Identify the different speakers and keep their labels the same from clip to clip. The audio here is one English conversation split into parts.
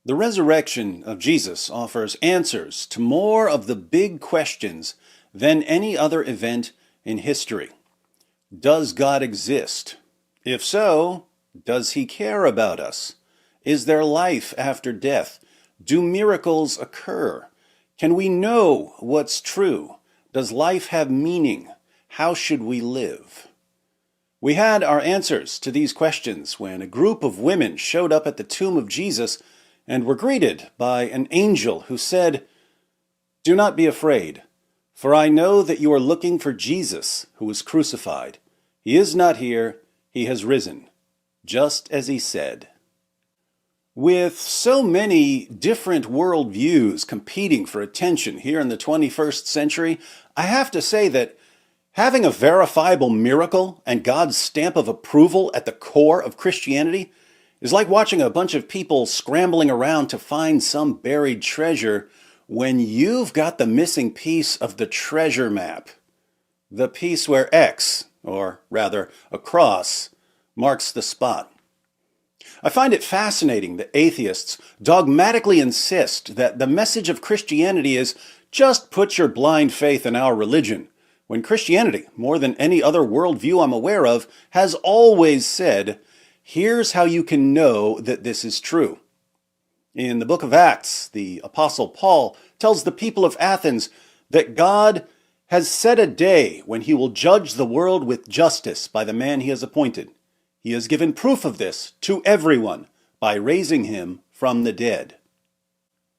Speaker 1: The resurrection of Jesus offers answers to more of the big questions than any other event in history. Does God exist? If so, does he care about us? Is there life after death? Do miracles occur? Can we know what's true? Does life have meaning? How should we live? We had our answers to these questions when a group of women showed up at the tomb of Jesus and were greeted by an angel who said, "Do not be afraid, for I know that you are looking for Jesus who was crucified. He is not here, he has risen, just as he said." With so many different worldviews competing for attention here in the 21st century, I have to say that having a verifiable miracle and God's stamp of approval at the core of Christianity is like watching a bunch of people scrambling around to find some buried treasure when you've got the missing piece of the treasure map. The piece where X, or rather a cross, marks the spot. I find it fascinating that atheists dogmatically insist that the message of Christianity is just put your blind faith in our religion, when Christianity, more than any other worldview I'm aware of, has always said, here's how you can know that this is true. In the book of Acts, the Apostle Paul tells the people of Athens that God has set a day when he will judge the world with justice by the man he has appointed. He has given proof of this to everyone by raising him from the dead.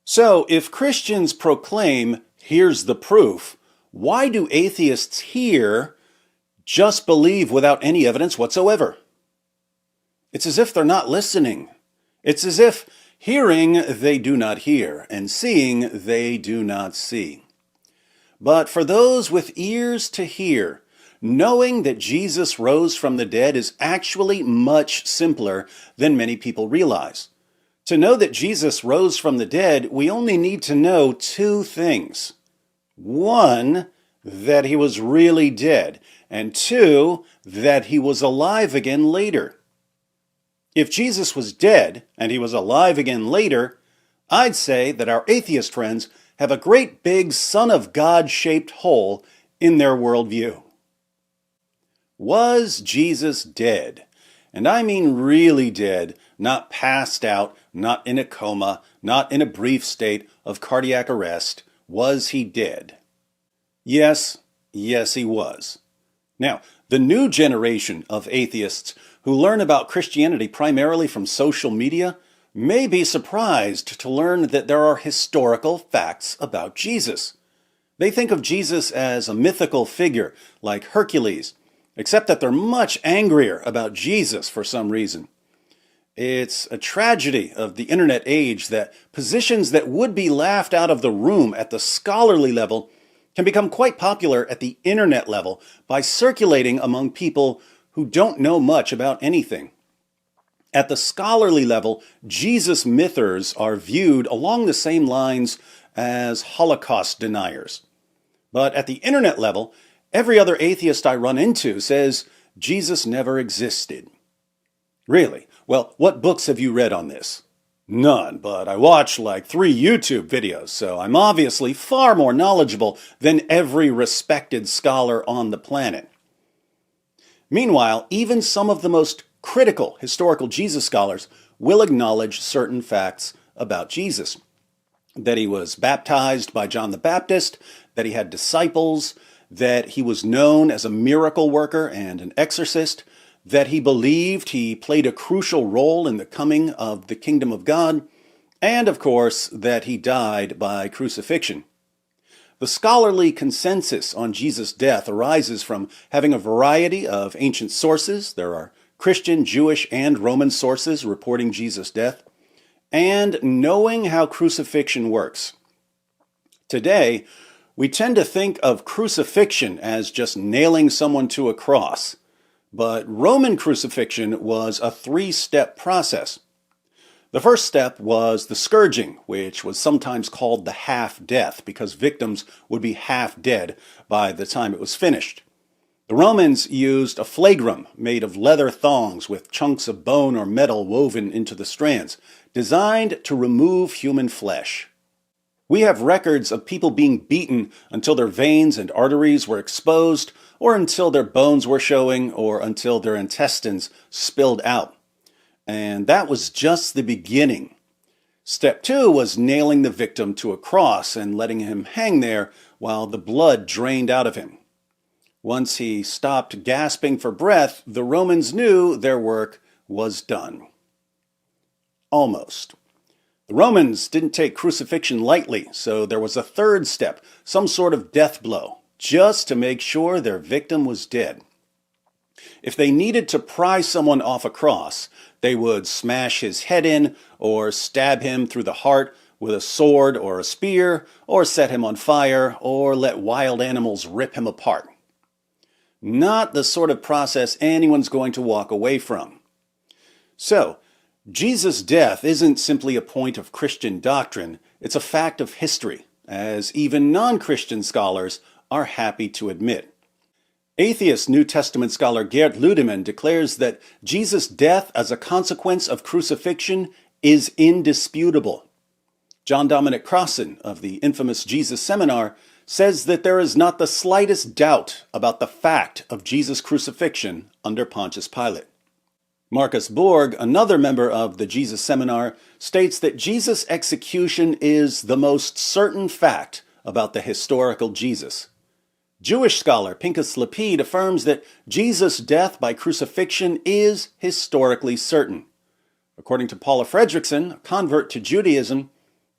Speaker 1: So, if Christians proclaim, here's the proof, why do atheists here just believe without any evidence whatsoever? It's as if they're not listening. It's as if hearing they do not hear, and seeing they do not see. But for those with ears to hear, knowing that Jesus rose from the dead is actually much simpler than many people realize. To know that Jesus rose from the dead, we only need to know two things. One, that he was really dead, and two, that he was alive again later. If Jesus was dead and he was alive again later, I'd say that our atheist friends have a great big Son of God-shaped hole in their worldview. Was Jesus dead? And I mean really dead, not passed out, not in a coma, not in a brief state of cardiac arrest. Was he dead? Yes, he was. Now, the new generation of atheists who learn about Christianity primarily from social media may be surprised to learn that there are historical facts about Jesus. They think of Jesus as a mythical figure like Hercules, except that they're much angrier about Jesus for some reason. It's a tragedy of the internet age that positions that would be laughed out of the room at the scholarly level can become quite popular at the internet level by circulating among people who don't know much about anything. At the scholarly level, Jesus mythers are viewed along the same lines as Holocaust deniers. But at the internet level, every other atheist I run into says Jesus never existed. Really? Well, what books have you read on this? None, but I watched like 3 YouTube videos, so I'm obviously far more knowledgeable than every respected scholar on the planet. Meanwhile, even some of the most critical historical Jesus scholars will acknowledge certain facts about Jesus. That he was baptized by John the Baptist, that he had disciples, that he was known as a miracle worker and an exorcist, that he believed he played a crucial role in the coming of the kingdom of God, and of course, that he died by crucifixion. The scholarly consensus on Jesus' death arises from having a variety of ancient sources. There are Christian, Jewish, and Roman sources reporting Jesus' death, and knowing how crucifixion works. Today, we tend to think of crucifixion as just nailing someone to a cross, but Roman crucifixion was a 3-step process. The first step was the scourging, which was sometimes called the half-death because victims would be half dead by the time it was finished. The Romans used a flagrum made of leather thongs with chunks of bone or metal woven into the strands, designed to remove human flesh. We have records of people being beaten until their veins and arteries were exposed, or until their bones were showing, or until their intestines spilled out. And that was just the beginning. Step 2 was nailing the victim to a cross and letting him hang there while the blood drained out of him. Once he stopped gasping for breath, the Romans knew their work was done. Almost. The Romans didn't take crucifixion lightly, so there was a third step, some sort of death blow, just to make sure their victim was dead. If they needed to pry someone off a cross, they would smash his head in, or stab him through the heart with a sword or a spear, or set him on fire, or let wild animals rip him apart. Not the sort of process anyone's going to walk away from. So, Jesus' death isn't simply a point of Christian doctrine, it's a fact of history, as even non-Christian scholars are happy to admit. Atheist New Testament scholar Geert Ludemann declares that Jesus' death as a consequence of crucifixion is indisputable. John Dominic Crossan of the infamous Jesus Seminar says that there is not the slightest doubt about the fact of Jesus' crucifixion under Pontius Pilate. Marcus Borg, another member of the Jesus Seminar, states that Jesus' execution is the most certain fact about the historical Jesus. Jewish scholar Pinchas Lapid affirms that Jesus' death by crucifixion is historically certain. According to Paula Fredrickson, a convert to Judaism,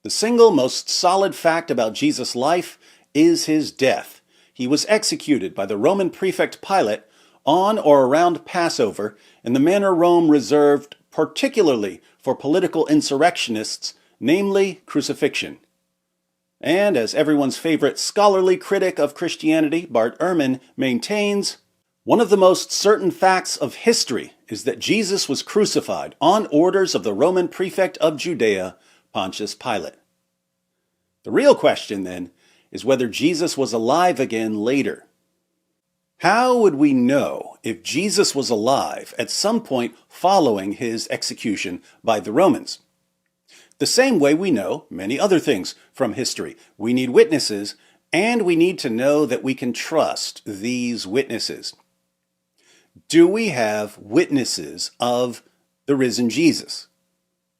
Speaker 1: the single most solid fact about Jesus' life is his death. He was executed by the Roman prefect Pilate on or around Passover in the manner Rome reserved particularly for political insurrectionists, namely crucifixion. And as everyone's favorite scholarly critic of Christianity, Bart Ehrman, maintains, one of the most certain facts of history is that Jesus was crucified on orders of the Roman prefect of Judea, Pontius Pilate. The real question, then, is whether Jesus was alive again later. How would we know if Jesus was alive at some point following his execution by the Romans? The same way we know many other things from history. We need witnesses, and we need to know that we can trust these witnesses. Do we have witnesses of the risen Jesus?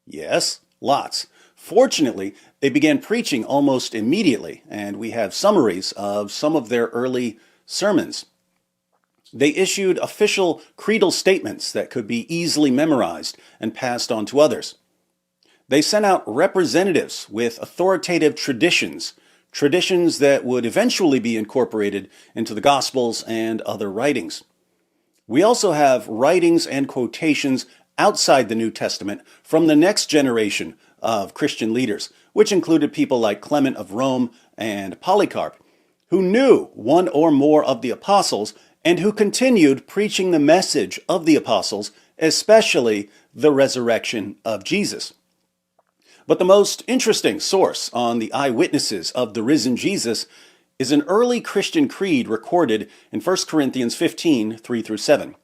Speaker 1: Yes, lots. Fortunately, they began preaching almost immediately, and we have summaries of some of their early sermons. They issued official creedal statements that could be easily memorized and passed on to others. They sent out representatives with authoritative traditions that would eventually be incorporated into the Gospels and other writings. We also have writings and quotations outside the New Testament from the next generation of Christian leaders, which included people like Clement of Rome and Polycarp, who knew one or more of the apostles and who continued preaching the message of the apostles, especially the resurrection of Jesus. But the most interesting source on the eyewitnesses of the risen Jesus is an early Christian creed recorded in 1 Corinthians 15, 3-7.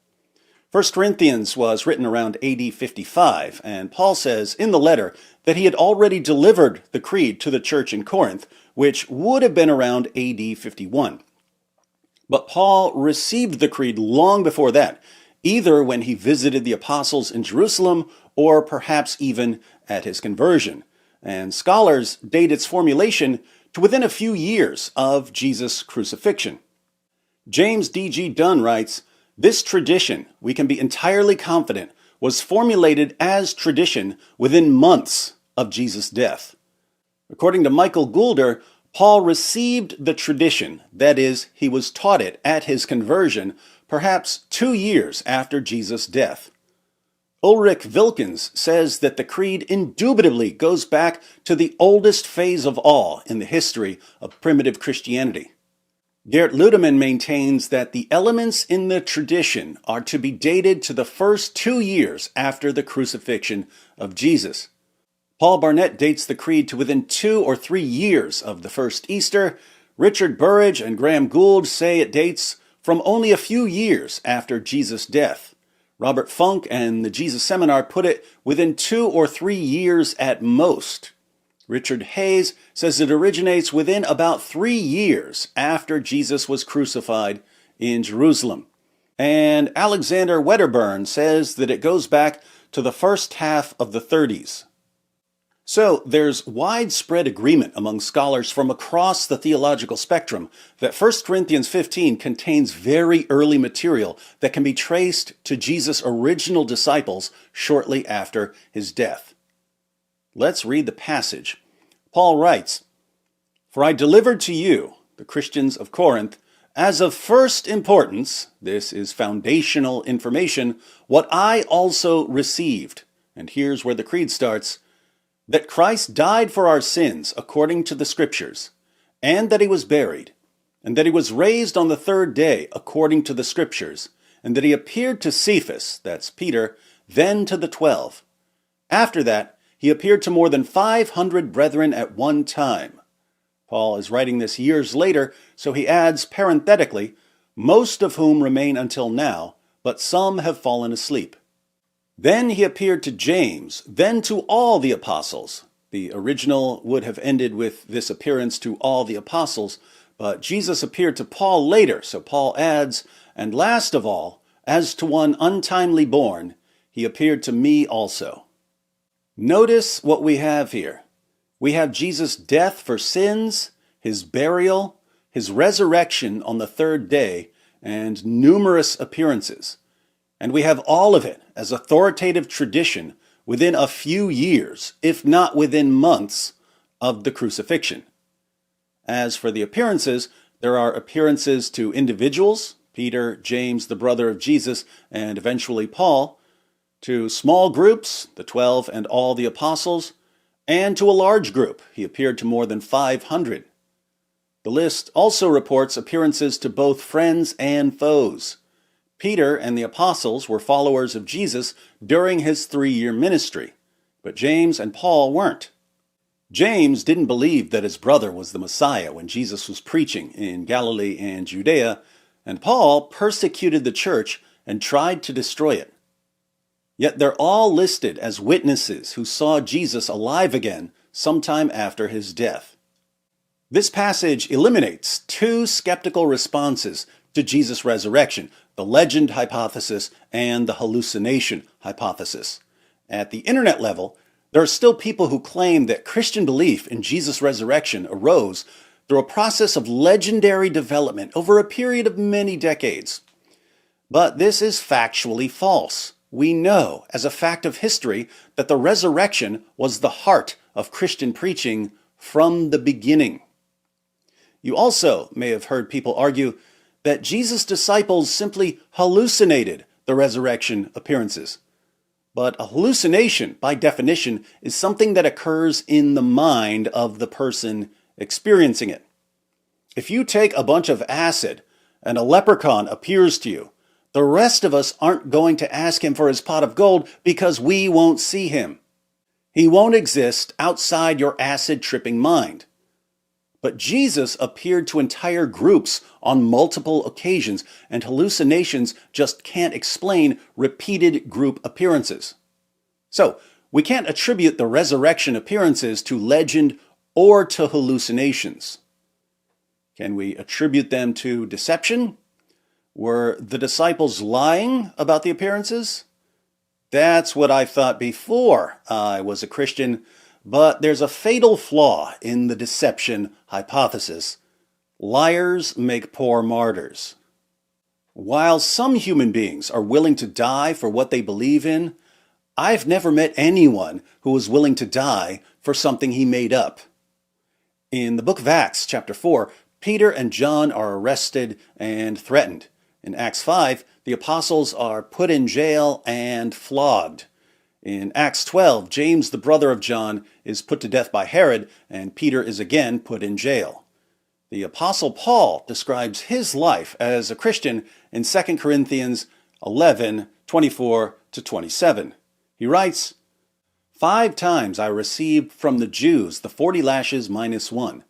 Speaker 1: 1 Corinthians was written around AD 55, and Paul says in the letter that he had already delivered the creed to the church in Corinth, which would have been around AD 51. But Paul received the creed long before that, either when he visited the apostles in Jerusalem or perhaps even at his conversion. And scholars date its formulation to within a few years of Jesus' crucifixion. James D.G. Dunn writes, "This tradition, we can be entirely confident, was formulated as tradition within months of Jesus' death." According to Michael Goulder, Paul received the tradition, that is, he was taught it at his conversion, perhaps 2 years after Jesus' death. Ulrich Wilkins says that the creed indubitably goes back to the oldest phase of all in the history of primitive Christianity. Geert Ludemann maintains that the elements in the tradition are to be dated to the first 2 years after the crucifixion of Jesus. Paul Barnett dates the creed to within 2 or 3 years of the first Easter. Richard Burridge and Graham Gould say it dates from only a few years after Jesus' death. Robert Funk and the Jesus Seminar put it within 2 or 3 years at most. Richard Hayes says it originates within about 3 years after Jesus was crucified in Jerusalem. And Alexander Wedderburn says that it goes back to the first half of the 30s. So there's widespread agreement among scholars from across the theological spectrum that 1 Corinthians 15 contains very early material that can be traced to Jesus' original disciples shortly after his death. Let's read the passage. Paul writes, "For I delivered to you, the Christians of Corinth, as of first importance," this is foundational information, "what I also received," and here's where the creed starts, "that Christ died for our sins according to the Scriptures, and that he was buried, and that he was raised on the third day according to the Scriptures, and that he appeared to Cephas," that's Peter, "then to the 12. After that, he appeared to more than 500 brethren at one time." Paul is writing this years later, so he adds parenthetically, "most of whom remain until now, but some have fallen asleep. Then he appeared to James, then to all the apostles." The original would have ended with this appearance to all the apostles, but Jesus appeared to Paul later, so Paul adds, "and last of all, as to one untimely born, he appeared to me also." Notice what we have here. We have Jesus' death for sins, his burial, his resurrection on the third day, and numerous appearances. And we have all of it as authoritative tradition within a few years, if not within months, of the crucifixion. As for the appearances, there are appearances to individuals, Peter, James, the brother of Jesus, and eventually Paul, to small groups, the 12 and all the apostles, and to a large group. He appeared to more than 500. The list also reports appearances to both friends and foes. Peter and the apostles were followers of Jesus during his 3-year ministry, but James and Paul weren't. James didn't believe that his brother was the Messiah when Jesus was preaching in Galilee and Judea, and Paul persecuted the church and tried to destroy it. Yet they're all listed as witnesses who saw Jesus alive again sometime after his death. This passage eliminates 2 skeptical responses to Jesus' resurrection, the legend hypothesis and the hallucination hypothesis. At the internet level, there are still people who claim that Christian belief in Jesus' resurrection arose through a process of legendary development over a period of many decades. But this is factually false. We know, as a fact of history, that the resurrection was the heart of Christian preaching from the beginning. You also may have heard people argue that Jesus' disciples simply hallucinated the resurrection appearances. But a hallucination, by definition, is something that occurs in the mind of the person experiencing it. If you take a bunch of acid and a leprechaun appears to you, the rest of us aren't going to ask him for his pot of gold because we won't see him. He won't exist outside your acid-tripping mind. But Jesus appeared to entire groups on multiple occasions, and hallucinations just can't explain repeated group appearances. So, we can't attribute the resurrection appearances to legend or to hallucinations. Can we attribute them to deception? Were the disciples lying about the appearances? That's what I thought before I was a Christian, but there's a fatal flaw in the deception hypothesis. Liars make poor martyrs. While some human beings are willing to die for what they believe in, I've never met anyone who was willing to die for something he made up. In the book of Acts, chapter 4, Peter and John are arrested and threatened. In Acts 5, the apostles are put in jail and flogged. In Acts 12, James, the brother of John, is put to death by Herod, and Peter is again put in jail. The apostle Paul describes his life as a Christian in 2 Corinthians 11:24-27. He writes, "5 times I received from the Jews the 40 lashes minus 1.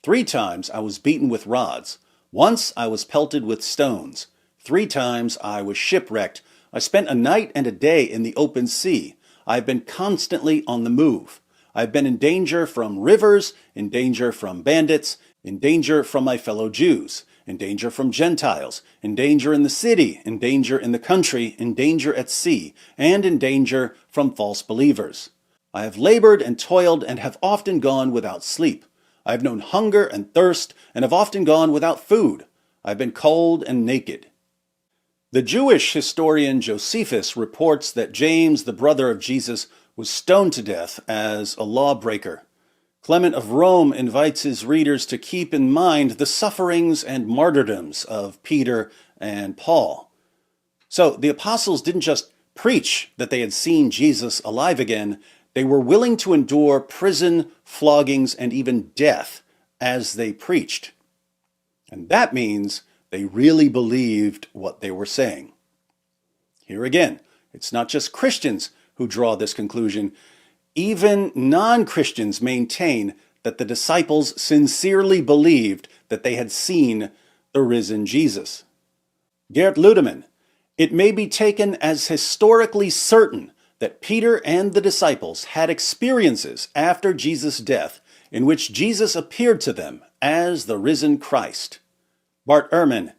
Speaker 1: 3 times I was beaten with rods. Once I was pelted with stones. 3 times I was shipwrecked. I spent a night and a day in the open sea. I've been constantly on the move. I've been in danger from rivers, in danger from bandits, in danger from my fellow Jews, in danger from Gentiles, in danger in the city, in danger in the country, in danger at sea, and in danger from false believers. I have labored and toiled and have often gone without sleep. I have known hunger and thirst and have often gone without food. I have been cold and naked. The Jewish historian Josephus reports that James, the brother of Jesus, was stoned to death as a lawbreaker. Clement of Rome invites his readers to keep in mind the sufferings and martyrdoms of Peter and Paul. So the apostles didn't just preach that they had seen Jesus alive again, they were willing to endure prison, floggings, and even death as they preached. And that means they really believed what they were saying. Here again, it's not just Christians who draw this conclusion. Even non-Christians maintain that the disciples sincerely believed that they had seen the risen Jesus. Geert Ludemann, it may be taken as historically certain that Peter and the disciples had experiences after Jesus' death in which Jesus appeared to them as the risen Christ. Bart Ehrman,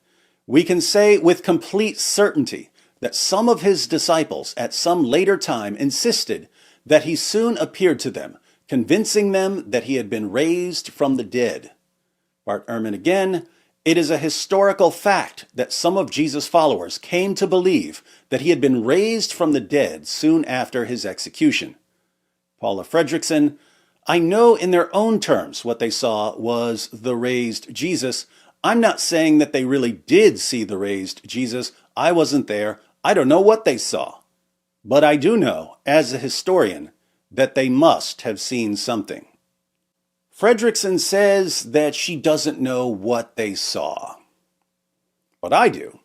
Speaker 1: we can say with complete certainty that some of his disciples at some later time insisted that he soon appeared to them, convincing them that he had been raised from the dead. Bart Ehrman again, it is a historical fact that some of Jesus' followers came to believe that he had been raised from the dead soon after his execution. Paula Fredrickson, I know in their own terms what they saw was the raised Jesus. I'm not saying that they really did see the raised Jesus. I wasn't there. I don't know what they saw. But I do know, as a historian, that they must have seen something. Fredrickson says that she doesn't know what they saw. But I do.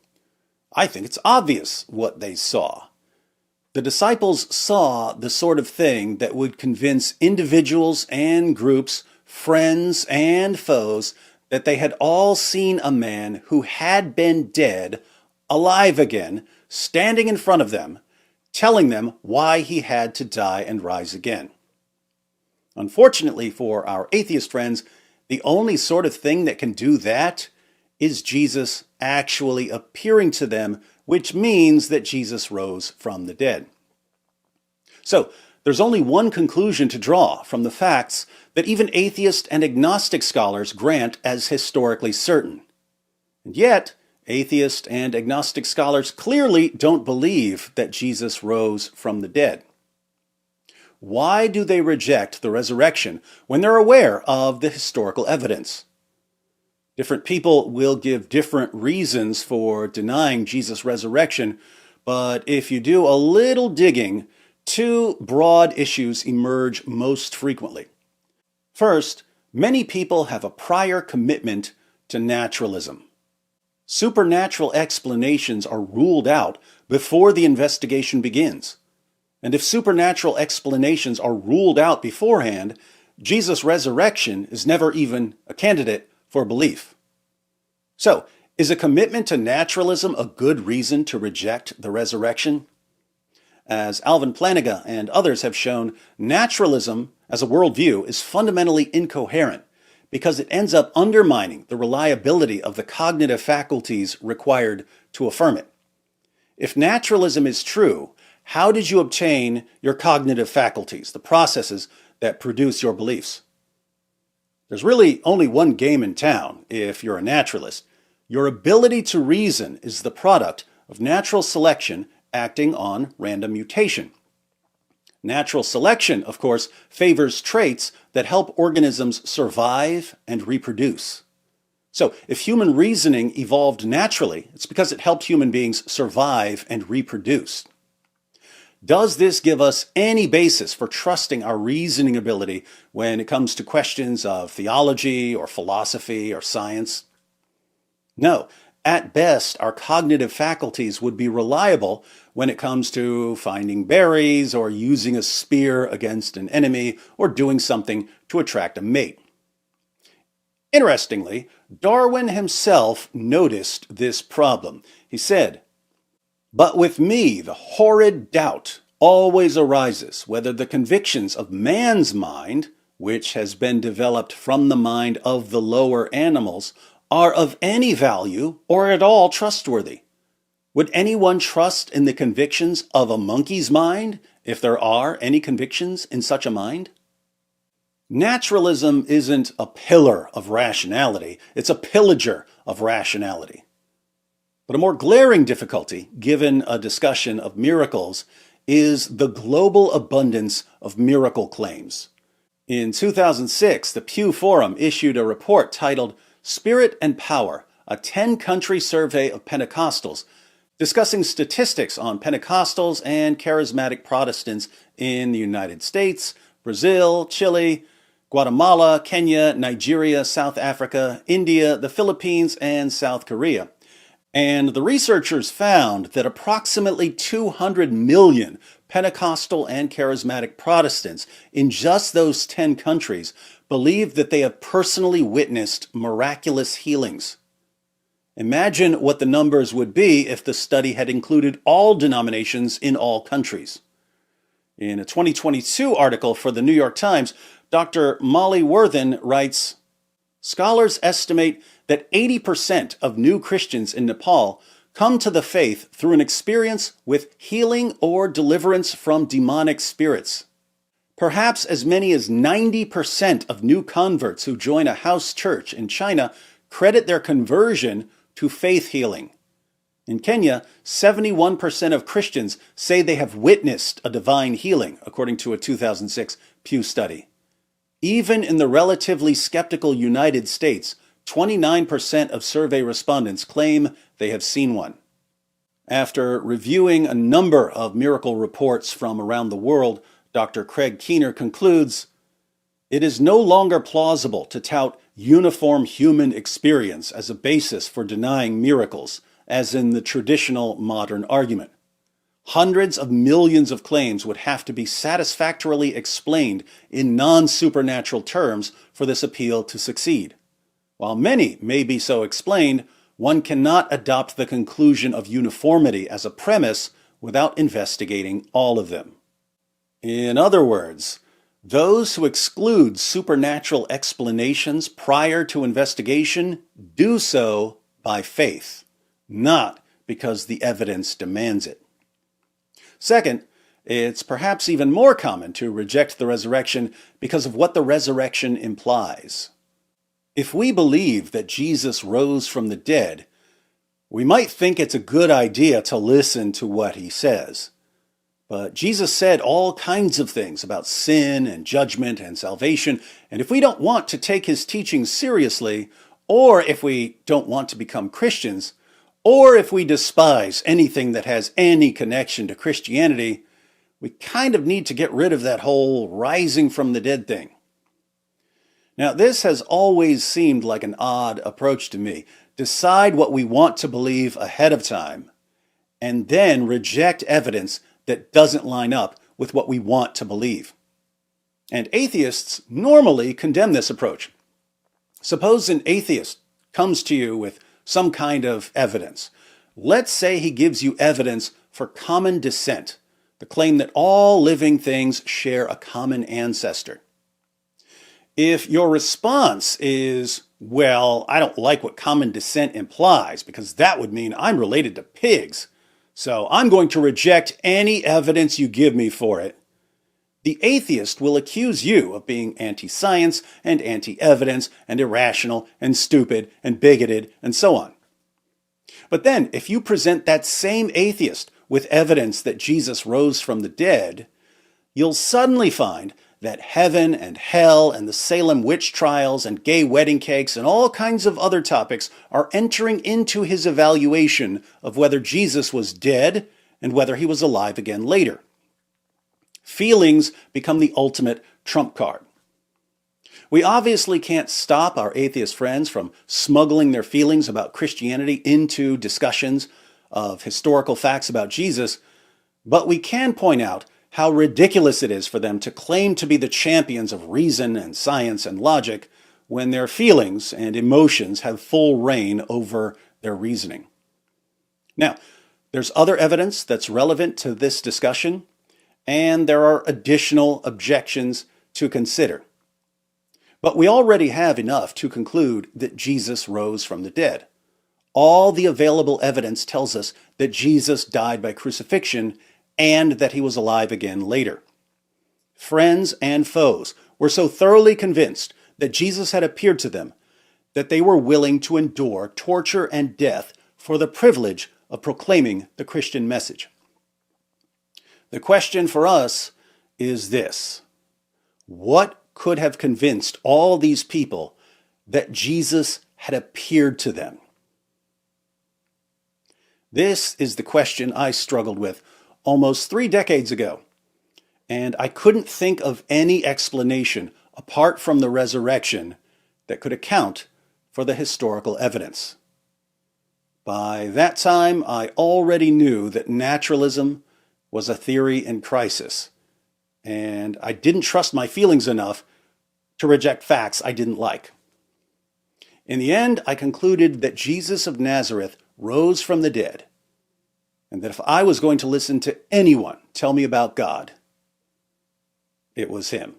Speaker 1: I think it's obvious what they saw. The disciples saw the sort of thing that would convince individuals and groups, friends and foes, that they had all seen a man who had been dead, alive again, standing in front of them, telling them why he had to die and rise again. Unfortunately for our atheist friends, the only sort of thing that can do that is Jesus actually appearing to them, which means that Jesus rose from the dead. So, there's only one conclusion to draw from the facts that even atheist and agnostic scholars grant as historically certain. And yet, atheist and agnostic scholars clearly don't believe that Jesus rose from the dead. Why do they reject the resurrection when they're aware of the historical evidence? Different people will give different reasons for denying Jesus' resurrection, but if you do a little digging, 2 broad issues emerge most frequently. First, many people have a prior commitment to naturalism. Supernatural explanations are ruled out before the investigation begins. And if supernatural explanations are ruled out beforehand, Jesus' resurrection is never even a candidate for belief. So, is a commitment to naturalism a good reason to reject the resurrection? As Alvin Plantinga and others have shown, naturalism as a worldview is fundamentally incoherent because it ends up undermining the reliability of the cognitive faculties required to affirm it. If naturalism is true, how did you obtain your cognitive faculties, the processes that produce your beliefs? There's really only one game in town if you're a naturalist. Your ability to reason is the product of natural selection acting on random mutation. Natural selection, of course, favors traits that help organisms survive and reproduce. So, if human reasoning evolved naturally, it's because it helped human beings survive and reproduce. Does this give us any basis for trusting our reasoning ability when it comes to questions of theology or philosophy or science? No. At best, our cognitive faculties would be reliable when it comes to finding berries or using a spear against an enemy or doing something to attract a mate. Interestingly, Darwin himself noticed this problem. He said, "But with me the horrid doubt always arises whether the convictions of man's mind, which has been developed from the mind of the lower animals, are of any value or at all trustworthy. Would anyone trust in the convictions of a monkey's mind, if there are any convictions in such a mind?" Naturalism isn't a pillar of rationality, it's a pillager of rationality. But a more glaring difficulty, given a discussion of miracles, is the global abundance of miracle claims. In 2006, the Pew Forum issued a report titled Spirit and Power, a 10-country survey of Pentecostals, discussing statistics on Pentecostals and charismatic Protestants in the United States, Brazil, Chile, Guatemala, Kenya, Nigeria, South Africa, India, the Philippines, and South Korea. And the researchers found that approximately 200 million Pentecostal and charismatic Protestants in just those 10 countries believe that they have personally witnessed miraculous healings. Imagine what the numbers would be if the study had included all denominations in all countries. In a 2022 article for the New York Times, Dr. Molly Worthen writes, "Scholars estimate that 80% of new Christians in Nepal come to the faith through an experience with healing or deliverance from demonic spirits. Perhaps as many as 90% of new converts who join a house church in China credit their conversion to faith healing. In Kenya, 71% of Christians say they have witnessed a divine healing, according to a 2006 Pew study. Even in the relatively skeptical United States, 29% of survey respondents claim they have seen one." After reviewing a number of miracle reports from around the world, Dr. Craig Keener concludes, "It is no longer plausible to tout uniform human experience as a basis for denying miracles, as in the traditional modern argument. Hundreds of millions of claims would have to be satisfactorily explained in non-supernatural terms for this appeal to succeed. While many may be so explained, one cannot adopt the conclusion of uniformity as a premise without investigating all of them." In other words, those who exclude supernatural explanations prior to investigation do so by faith, not because the evidence demands it. Second, it's perhaps even more common to reject the resurrection because of what the resurrection implies. If we believe that Jesus rose from the dead, we might think it's a good idea to listen to what he says. But Jesus said all kinds of things about sin and judgment and salvation, and if we don't want to take his teachings seriously, or if we don't want to become Christians, or if we despise anything that has any connection to Christianity, we kind of need to get rid of that whole rising from the dead thing. Now, this has always seemed like an odd approach to me. Decide what we want to believe ahead of time, and then reject evidence that doesn't line up with what we want to believe. And atheists normally condemn this approach. Suppose an atheist comes to you with some kind of evidence. Let's say he gives you evidence for common descent, the claim that all living things share a common ancestor. If your response is, "Well, I don't like what common descent implies because that would mean I'm related to pigs, so I'm going to reject any evidence you give me for it," the atheist will accuse you of being anti-science and anti-evidence and irrational and stupid and bigoted and so on. But then, if you present that same atheist with evidence that Jesus rose from the dead, you'll suddenly find that heaven and hell and the Salem witch trials and gay wedding cakes and all kinds of other topics are entering into his evaluation of whether Jesus was dead and whether he was alive again later. Feelings become the ultimate trump card. We obviously can't stop our atheist friends from smuggling their feelings about Christianity into discussions of historical facts about Jesus, but we can point out how ridiculous it is for them to claim to be the champions of reason and science and logic when their feelings and emotions have full reign over their reasoning. Now, there's other evidence that's relevant to this discussion, and there are additional objections to consider. But we already have enough to conclude that Jesus rose from the dead. All the available evidence tells us that Jesus died by crucifixion and that he was alive again later. Friends and foes were so thoroughly convinced that Jesus had appeared to them that they were willing to endure torture and death for the privilege of proclaiming the Christian message. The question for us is this: what could have convinced all these people that Jesus had appeared to them? This is the question I struggled with almost 3 decades ago, and I couldn't think of any explanation apart from the resurrection that could account for the historical evidence. By that time, I already knew that naturalism was a theory in crisis, and I didn't trust my feelings enough to reject facts I didn't like. In the end, I concluded that Jesus of Nazareth rose from the dead, and that if I was going to listen to anyone tell me about God, it was him.